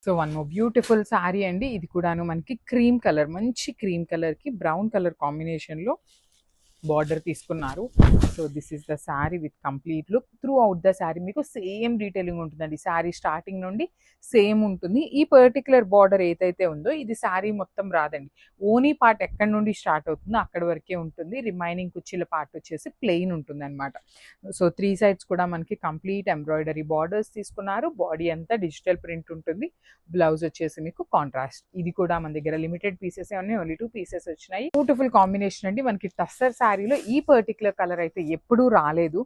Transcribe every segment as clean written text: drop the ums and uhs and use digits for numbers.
So one more beautiful sari అండి. ఇది కూడాను మనకి క్రీమ్ కలర్, మంచి క్రీమ్ కలర్కి బ్రౌన్ కలర్ కాంబినేషన్లో బార్డర్ తీసుకున్నారు. So this is the sari with complete look. Through out the sari మీకు సేమ్ డీటెయిలింగ్ ఉంటుందండి. శారీ స్టార్టింగ్ నుండి సేమ్ ఉంటుంది. ఈ పర్టికులర్ బార్డర్ ఏదైతే ఉందో ఇది శారీ మొత్తం రాదండి. ఓనీ పార్ట్ ఎక్కడి నుండి స్టార్ట్ అవుతుందో అక్కడి వరకే ఉంటుంది. రిమైనింగ్ కుర్చీల పార్ట్ వచ్చేసి ప్లెయిన్ ఉంటుంది అనమాట. సో 3 సైడ్స్ కూడా మనకి కంప్లీట్ ఎంబ్రాయిడరీ బార్డర్స్ తీసుకున్నారు. బాడీ అంతా డిజిటల్ ప్రింట్ ఉంటుంది. బ్లౌజ్ వచ్చేసి మీకు కాంట్రాస్ట్. ఇది కూడా మన దగ్గర లిమిటెడ్ పీసెస్ ఉన్నాయి. ఓన్లీ 2 పీసెస్ వచ్చినాయి. బ్యూటిఫుల్ కాంబినేషన్ అండి. మనకి టస్సర్ శారీలో ఈ పర్టికులర్ కలర్ అయితే ఎప్పుడూ రాలేదు.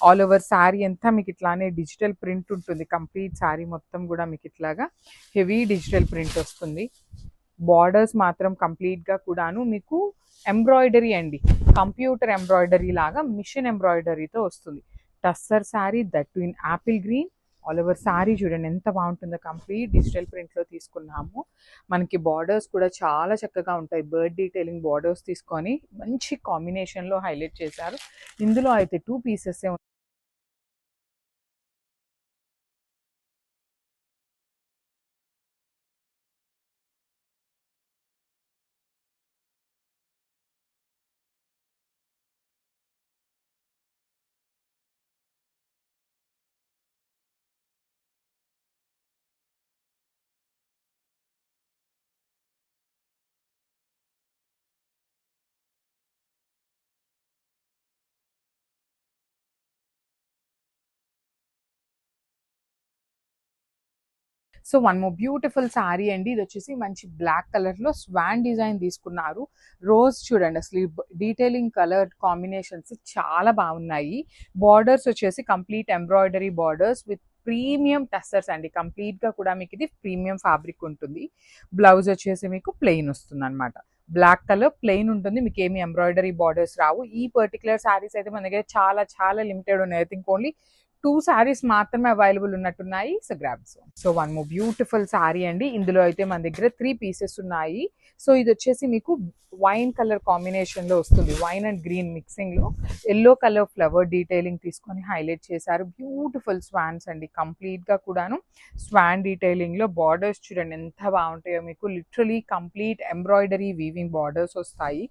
ఆల్ ఓవర్ శారీ అంతా మీకు ఇట్లానే డిజిటల్ ప్రింట్ ఉంటుంది. కంప్లీట్ శారీ మొత్తం కూడా మీకు ఇట్లాగా హెవీ డిజిటల్ ప్రింట్ వస్తుంది. బార్డర్స్ మాత్రం కంప్లీట్గా కూడాను మీకు ఎంబ్రాయిడరీ అండి. కంప్యూటర్ ఎంబ్రాయిడరీ లాగా మిషన్ ఎంబ్రాయిడరీతో వస్తుంది. Tussar sari that to in Apple green. All over sari చూడండి ఎంత బాగుంటుందో. కంప్లీట్ డిజిటల్ ప్రింట్లో తీసుకున్నాము. మనకి బార్డర్స్ కూడా చాలా చక్కగా ఉంటాయి. బర్డ్ డీటెయిలింగ్ బార్డర్స్ తీసుకొని మంచి కాంబినేషన్లో హైలైట్ చేశారు. ఇందులో అయితే 2 pieces so one more beautiful sari అండి. ఇది వచ్చేసి మంచి బ్లాక్ కలర్ లో స్వాన్ డిజైన్ తీసుకున్నారు. రోజ్ చూడండి అసలు డీటెయిలింగ్ కలర్ కాంబినేషన్స్ చాలా బాగున్నాయి. బార్డర్స్ వచ్చేసి complete embroidery borders with premium tussars అండి. కంప్లీట్ గా కూడా మీకు ఇది ప్రీమియం ఫ్యాబ్రిక్ ఉంటుంది. బ్లౌజ్ వచ్చేసి మీకు ప్లెయిన్ వస్తుంది అనమాట. బ్లాక్ కలర్ ప్లెయిన్ ఉంటుంది. మీకు ఏమి ఎంబ్రాయిడరీ బార్డర్స్ రావు. ఈ పర్టికులర్ శారీస్ అయితే మన దగ్గర చాలా చాలా లిమిటెడ్ ఉన్నాయి. ఐ థింక్ ఓన్లీ 2 శారీస్ మాత్రమే అవైలబుల్ ఉన్నట్టున్నాయి. So grab. So one more beautiful sari అండి. ఇందులో అయితే మన దగ్గర 3 పీసెస్ ఉన్నాయి. సో ఇది వచ్చేసి మీకు వైన్ కలర్ కాంబినేషన్ లో వస్తుంది. వైన్ అండ్ గ్రీన్ మిక్సింగ్ లో ఎల్లో కలర్ ఫ్లవర్ డీటెయిలింగ్ తీసుకొని హైలైట్ చేశారు. బ్యూటిఫుల్ స్వాన్స్ అండి. కంప్లీట్ గా కూడాను స్వాన్ డీటెయిలింగ్ లో బార్డర్స్ చూడండి ఎంత బాగుంటాయో. మీకు literally complete embroidery weaving borders వస్తాయి.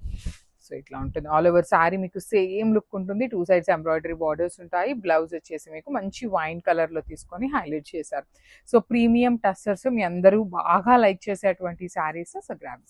సో ఇట్లా ఉంటుంది. ఆల్ ఓవర్ శారీ మీకు సేమ్ లుక్ ఉంటుంది. 2 సైడ్స్ ఎంబ్రాయిడరీ బార్డర్స్ ఉంటాయి. బ్లౌజ్ వచ్చేసి మీకు మంచి వైన్ కలర్ లో తీసుకొని హైలైట్ చేశారు. సో ప్రీమియం టస్సర్స్ మీ అందరూ బాగా లైక్ చేసేటువంటి శారీస్. So grab.